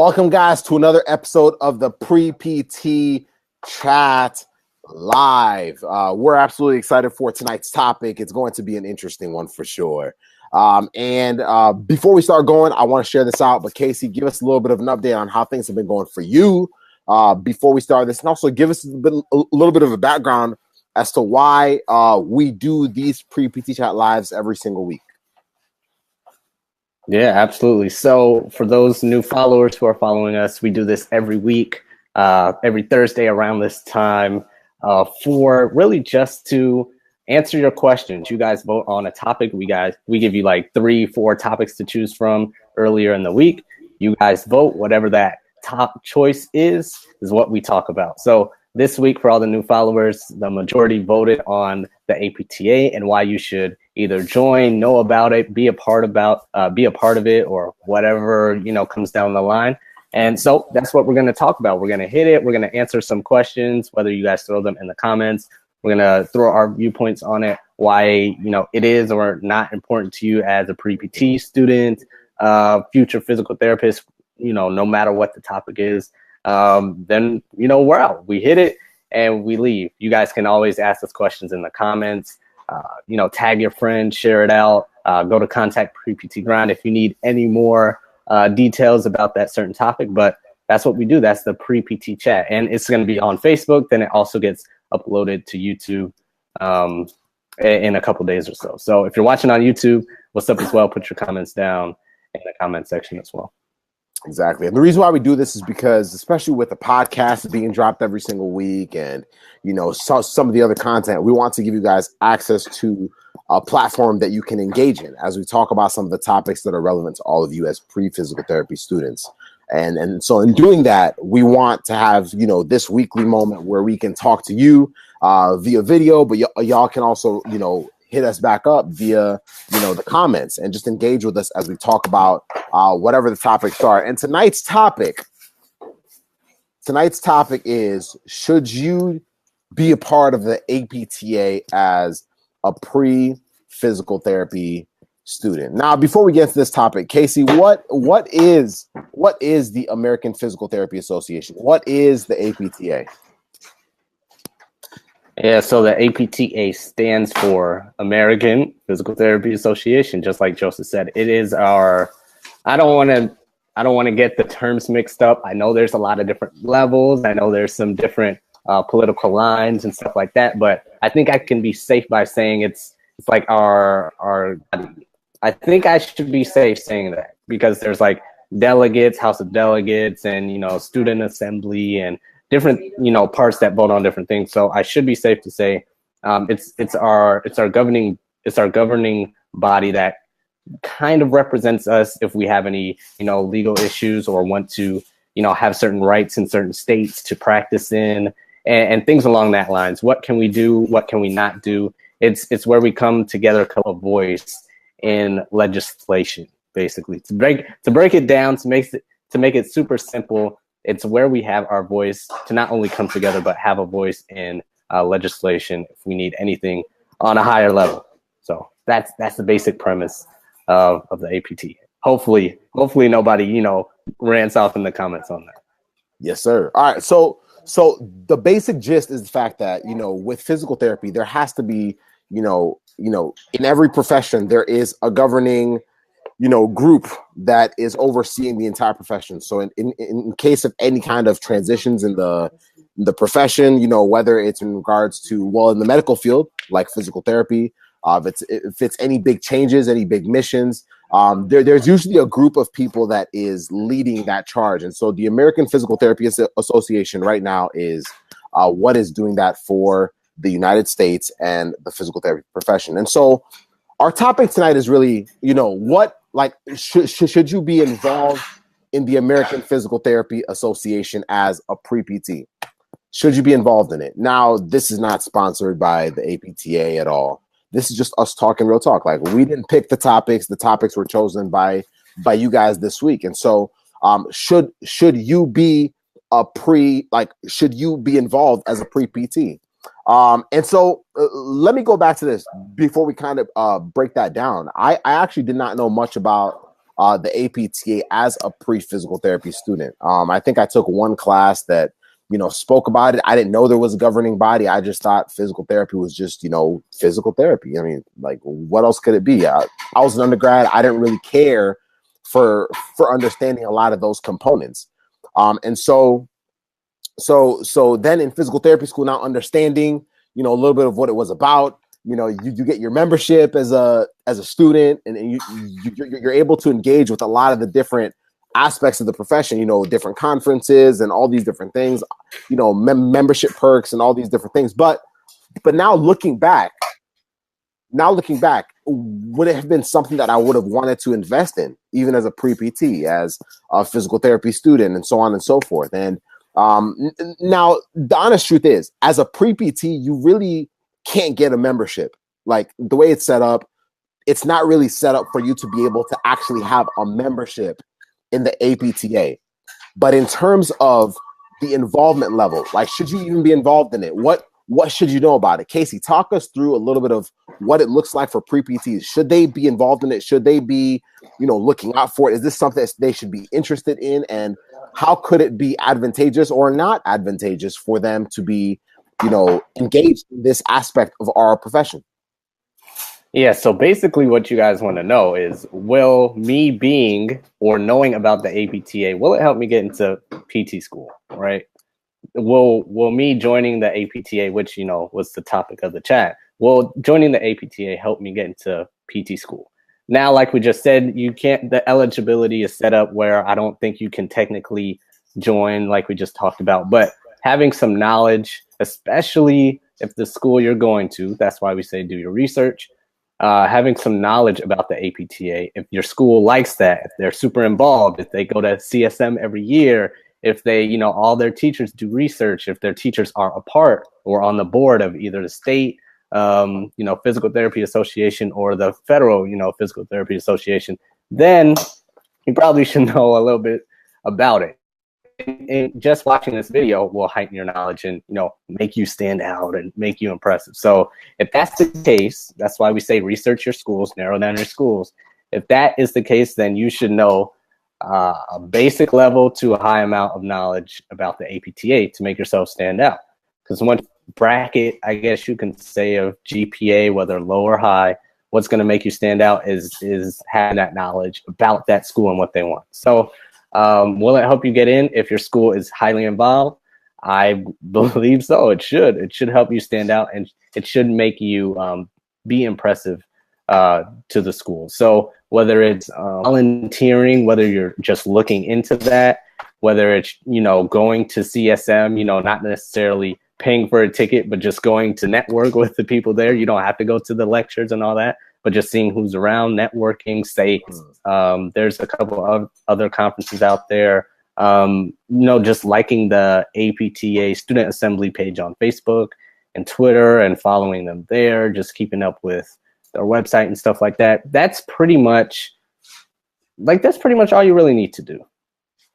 Welcome, guys, to another episode of the pre-PT Chat Live. We're absolutely excited for tonight's topic. It's going to be an interesting one for sure. Before we start going, I want to share this out. But Casey, give us a little bit of an update on how things have been going for you before we start this, and also give us a little bit of a background as to why we do these pre-PT Chat Lives every single week. Yeah, absolutely. So for those new followers who are following us, we do this every week, every Thursday around this time, for really just to answer your questions. You guys vote on a topic. We give you like 3-4 topics to choose from earlier in the week. You guys vote. Whatever that top choice is what we talk about. So this week, for all the new followers, the majority voted on the APTA and why you should either join, know about it, be a part of it, or whatever, comes down the line. And so that's what we're going to talk about. We're going to hit it. We're going to answer some questions, whether you guys throw them in the comments. We're going to throw our viewpoints on it, why, it is or not important to you as a pre-PT student, future physical therapist, no matter what the topic is. Then, we're out. We hit it and we leave. You guys can always ask us questions in the comments. Tag your friend, share it out, go to Contact Pre-PT Grind if you need any more details about that certain topic. But that's what we do. That's the Pre-PT Chat. And it's going to be on Facebook. Then it also gets uploaded to YouTube in a couple days or so. So if you're watching on YouTube, what's up as well? Put your comments down in the comment section as well. Exactly. And the reason why we do this is because, especially with the podcast being dropped every single week and, some of the other content, we want to give you guys access to a platform that you can engage in as we talk about some of the topics that are relevant to all of you as pre-physical therapy students. And so in doing that, we want to have, this weekly moment where we can talk to you via video, but y'all can also, hit us back up via, the comments and just engage with us as we talk about whatever the topics are. And tonight's topic is, should you be a part of the APTA as a pre-physical therapy student? Now, before we get to this topic, Casey, what is the American Physical Therapy Association? What is the APTA? Yeah, so the APTA stands for American Physical Therapy Association. Just like Joseph said, it is our. I don't want to get the terms mixed up. I know there's a lot of different levels. I know there's some different political lines and stuff like that. But I think I can be safe by saying it's like our. I think I should be safe saying that, because there's like delegates, House of Delegates, and student assembly and different parts that vote on different things. So I should be safe to say it's our governing body that kind of represents us if we have any legal issues or want to have certain rights in certain states to practice in, and things along that lines. What can we do? What can we not do? It's where we come together, a voice in legislation, basically. To break it down, to make it super simple, it's where we have our voice to not only come together, but have a voice in legislation if we need anything on a higher level. So that's the basic premise of the APT. Hopefully nobody, rants off in the comments on that. Yes, sir. All right. So the basic gist is the fact that, with physical therapy, there has to be, in every profession, there is a governing group that is overseeing the entire profession. So in case of any kind of transitions in the profession, whether it's in regards to, in the medical field, like physical therapy, if it's any big changes, any big missions, there's usually a group of people that is leading that charge. And so the American Physical Therapy Association right now is what is doing that for the United States and the physical therapy profession. And so our topic tonight is really, should you be involved in the American Physical Therapy Association as a pre-PT? Should you be involved in it? Now, this is not sponsored by the APTA at all. This is just us talking real talk. Like, we didn't pick the topics. The topics were chosen by you guys this week. And so should you be should you be involved as a pre-PT? And so let me go back to this before we kind of break that down. I actually did not know much about the APTA as a pre-physical therapy student. I think I took one class that, you know, spoke about it. I didn't know there was a governing body. I just thought physical therapy was just, you know, physical therapy. I mean, like, what else could it be? I was an undergrad. I didn't really care for understanding a lot of those components. And so then in physical therapy school, now understanding, you know, a little bit of what it was about, you know, you get your membership as a student, and you're able to engage with a lot of the different aspects of the profession, you know, different conferences and all these different things, you know, membership perks and all these different things. But now looking back, would it have been something that I would have wanted to invest in, even as a pre-PT, as a physical therapy student, and so on and so forth? And now the honest truth is, as a pre-PT, you really can't get a membership. Like, the way it's set up, it's not really set up for you to be able to actually have a membership in the APTA. But in terms of the involvement level, like, should you even be involved in it? What should you know about it? Casey, talk us through a little bit of what it looks like for pre-PTs. Should they be involved in it? Should they be, you know, looking out for it? Is this something that they should be interested in? And how could it be advantageous or not advantageous for them to be, you know, engaged in this aspect of our profession? Yeah, so basically what you guys want to know is, will me being or knowing about the APTA, will it help me get into PT school, right? Will me joining the APTA, which, you know, was the topic of the chat, will joining the APTA help me get into PT school? Now, like we just said, you can't, the eligibility is set up where I don't think you can technically join, like we just talked about, but having some knowledge, especially if the school you're going to, that's why we say do your research. Having some knowledge about the APTA, if your school likes that, if they're super involved, if they go to CSM every year, if they, you know, all their teachers do research, if their teachers are a part or on the board of either the state, you know, physical therapy association or the federal, you know, physical therapy association, then you probably should know a little bit about it. And just watching this video will heighten your knowledge and, you know, make you stand out and make you impressive. So if that's the case, that's why we say research your schools, narrow down your schools. If that is the case, then you should know a basic level to a high amount of knowledge about the APTA to make yourself stand out. Because one bracket, I guess you can say, of GPA, whether low or high, what's going to make you stand out is having that knowledge about that school and what they want. So will it help you get in if your school is highly involved? I believe so. It should. It should help you stand out, and it should make you be impressive to the school. So whether it's volunteering, whether you're just looking into that, whether it's, you know, going to CSM, you know, not necessarily paying for a ticket, but just going to network with the people there. You don't have to go to the lectures and all that, but just seeing who's around, networking. Say there's a couple of other conferences out there. You know, just liking the APTA Student Assembly page on Facebook and Twitter and following them there, just keeping up with their website and stuff like that. That's pretty much all you really need to do.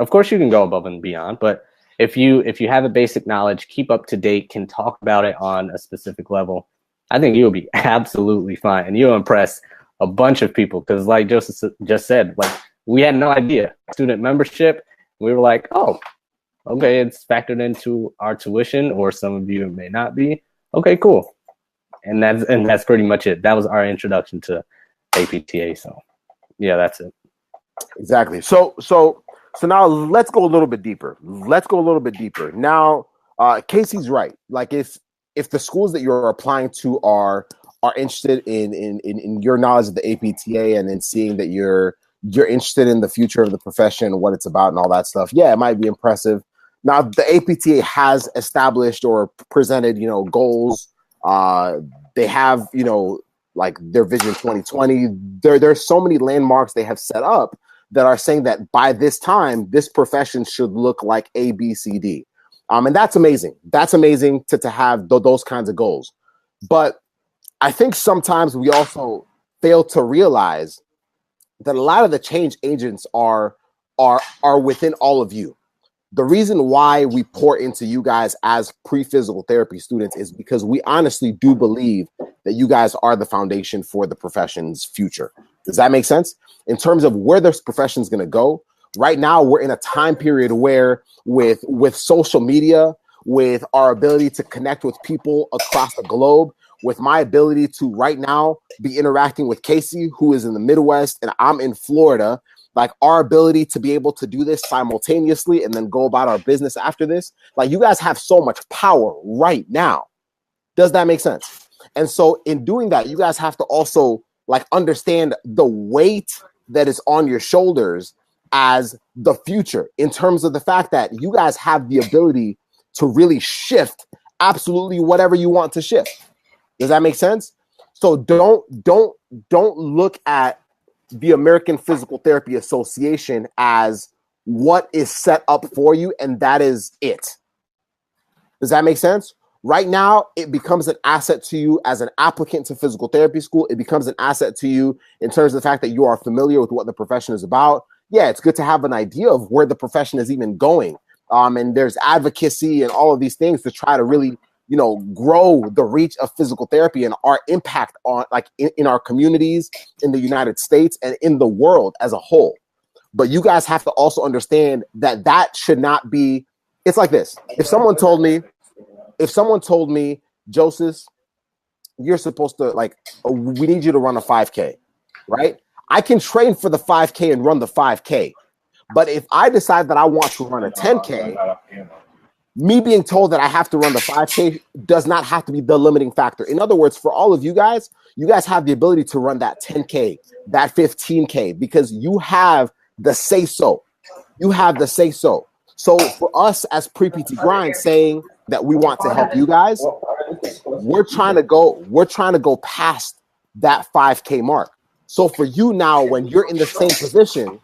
Of course, you can go above and beyond, but if you have a basic knowledge, keep up to date, can talk about it on a specific level, I think you'll be absolutely fine, and you'll impress a bunch of people. Because like Joseph just said, like, we had no idea student membership. We were like, oh, okay, it's factored into our tuition, or some of you it may not be. Okay, cool. And that's pretty much it. That was our introduction to APTA. So yeah, that's it. Exactly. So now let's go a little bit deeper. Now, Casey's right. Like, if the schools that you're applying to are interested in your knowledge of the APTA, and in seeing that you're interested in the future of the profession, what it's about and all that stuff, yeah, it might be impressive. Now, the APTA has established or presented, you know, goals. They have, you know, like their Vision 2020. There's so many landmarks they have set up that are saying that by this time, this profession should look like A, B, C, D. And that's amazing. That's amazing to have those kinds of goals. But I think sometimes we also fail to realize that a lot of the change agents are within all of you. The reason why we pour into you guys as pre-physical therapy students is because we honestly do believe that you guys are the foundation for the profession's future. Does that make sense? In terms of where this profession is going to go, right now we're in a time period where with social media, with our ability to connect with people across the globe, with my ability to right now be interacting with Casey, who is in the Midwest, and I'm in Florida, like our ability to be able to do this simultaneously and then go about our business after this, like you guys have so much power right now. Does that make sense? And so in doing that, you guys have to also like understand the weight that is on your shoulders as the future, in terms of the fact that you guys have the ability to really shift absolutely whatever you want to shift. Does that make sense? So don't look at the American Physical Therapy Association as what is set up for you and that is it. Does that make sense? Right now, it becomes an asset to you as an applicant to physical therapy school. It becomes an asset to you in terms of the fact that you are familiar with what the profession is about. Yeah, it's good to have an idea of where the profession is even going. And there's advocacy and all of these things to try to really, you know, grow the reach of physical therapy and our impact on like in our communities, in the United States and in the world as a whole. But you guys have to also understand that that should not be, it's like this. If someone told me, Joseph, you're supposed to like, we need you to run a 5K, right? I can train for the 5K and run the 5K. But if I decide that I want to run a 10K, me being told that I have to run the 5K does not have to be the limiting factor. In other words, for all of you guys have the ability to run that 10K, that 15K, because you have the say so. You have the say so. So for us as pre-PT Grind saying that we want to help you guys, we're trying to go past that 5K mark. So for you now, when you're in the same position,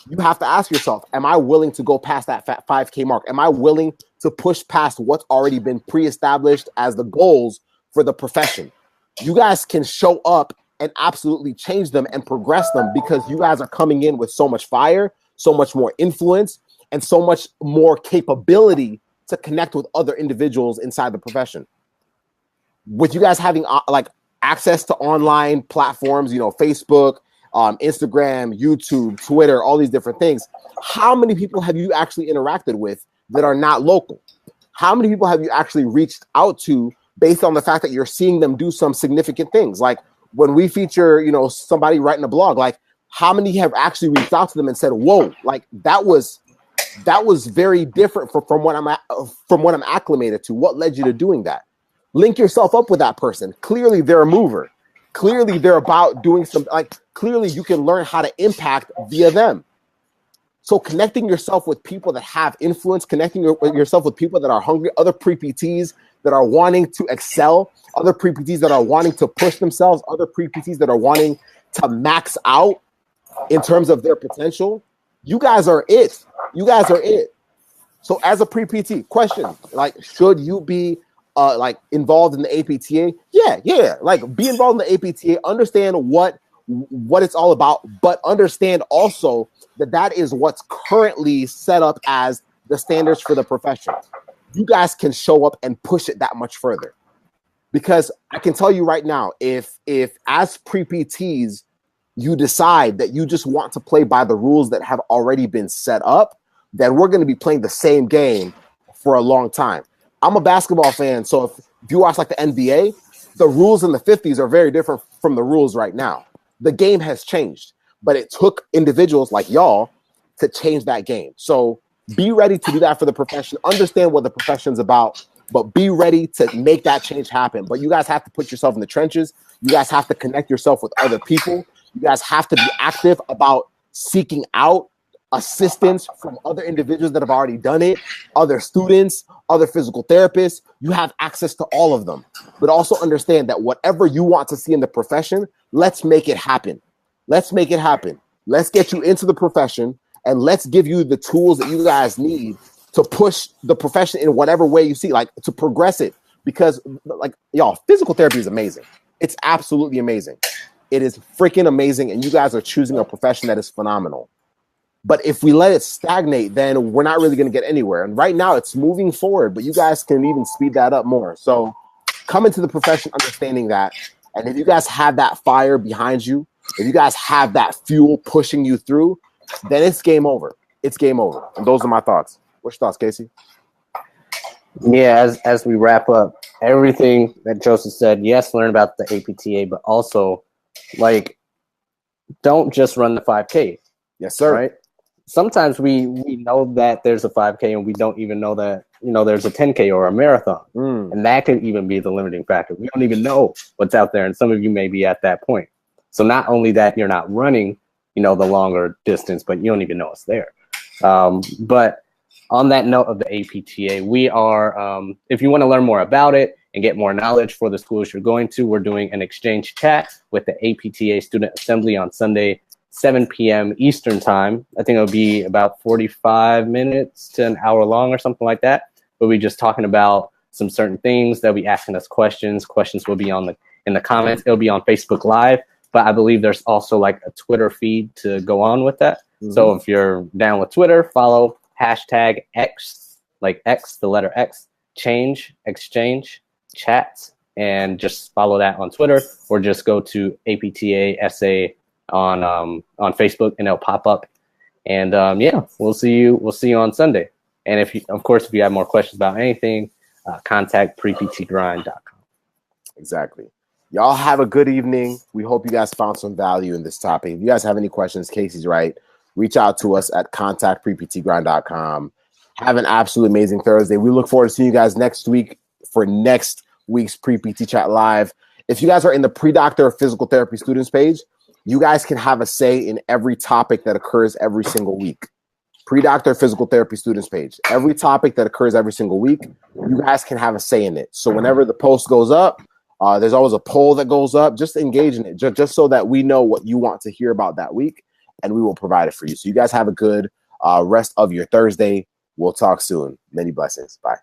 you have to ask yourself, am I willing to go past that 5K mark? Am I willing to push past what's already been pre-established as the goals for the profession? You guys can show up and absolutely change them and progress them because you guys are coming in with so much fire, so much more influence, and so much more capability to connect with other individuals inside the profession. With you guys having like access to online platforms, you know, Facebook, Instagram, YouTube, Twitter, all these different things. How many people have you actually interacted with that are not local? How many people have you actually reached out to based on the fact that you're seeing them do some significant things? Like when we feature, you know, somebody writing a blog, like how many have actually reached out to them and said, whoa, like that was very different from what I'm acclimated to. What led you to doing that? Link yourself up with that person. Clearly they're a mover. Clearly they're about doing some, like clearly you can learn how to impact via them. So connecting yourself with people that have influence, connecting yourself with people that are hungry, other pre-PTs that are wanting to excel, other pre-PTs that are wanting to push themselves, other pre-PTs that are wanting to max out in terms of their potential. You guys are it. You guys are it. So as a pre-PT, question, like, should you be like involved in the APTA? Yeah. Like be involved in the APTA, understand what it's all about, but understand also that is what's currently set up as the standards for the profession. You guys can show up and push it that much further. Because I can tell you right now, if as pre-PTs, you decide that you just want to play by the rules that have already been set up, then we're going to be playing the same game for a long time. I'm a basketball fan, so if you watch like the NBA, the rules in the 50s are very different from the rules right now. The game has changed, but it took individuals like y'all to change that game. So be ready to do that for the profession. Understand what the profession's about, but be ready to make that change happen. But you guys have to put yourself in the trenches. You guys have to connect yourself with other people. You guys have to be active about seeking out assistance from other individuals that have already done it, other students, other physical therapists. You have access to all of them. But also understand that whatever you want to see in the profession, let's make it happen. Let's make it happen. Let's get you into the profession and let's give you the tools that you guys need to push the profession in whatever way you see, like to progress it. Because like y'all, physical therapy is amazing. It's absolutely amazing. It is freaking amazing. And you guys are choosing a profession that is phenomenal. But if we let it stagnate, then we're not really going to get anywhere. And right now it's moving forward, but you guys can even speed that up more. So come into the profession understanding that. And if you guys have that fire behind you, if you guys have that fuel pushing you through, then it's game over. It's game over. And those are my thoughts. What's your thoughts, Casey? Yeah, as we wrap up, everything that Joseph said, yes, learn about the APTA, but also, like, don't just run the 5K. Yes, sir. Right? Sometimes we know that there's a 5K and we don't even know that, there's a 10K or a marathon. And that could even be the limiting factor. We don't even know what's out there. And some of you may be at that point. So not only that you're not running, the longer distance, but you don't even know it's there. But on that note of the APTA, we are, if you want to learn more about it and get more knowledge for the schools you're going to, we're doing an exchange chat with the APTA Student Assembly on Sunday, 7 p.m. Eastern time. I think it'll be about 45 minutes to an hour long or something like that. We'll be just talking about some certain things. They'll be asking us questions. Questions will be in the comments. It'll be on Facebook Live, but I believe there's also like a Twitter feed to go on with that. So if you're down with Twitter, follow hashtag X, like X, the letter X, exchange, chats, and just follow that on Twitter, or just go to APTA SA on Facebook and it'll pop up. And we'll see you on Sunday. And if you have more questions about anything, contact pre-PTgrind.com. Exactly. Y'all have a good evening. We hope you guys found some value in this topic. If you guys have any questions, Casey's right. Reach out to us at contactpreptgrind.com. Have an absolutely amazing Thursday. We look forward to seeing you guys next week for next week's Pre-PT Chat Live. If you guys are in the Pre-Doctor of Physical Therapy Students page, you guys can have a say in every topic that occurs every single week. Pre-Doctor Physical Therapy Students page. Every topic that occurs every single week, you guys can have a say in it. So whenever the post goes up, there's always a poll that goes up. Just engage in it, just so that we know what you want to hear about that week, and we will provide it for you. So you guys have a good rest of your Thursday. We'll talk soon. Many blessings. Bye.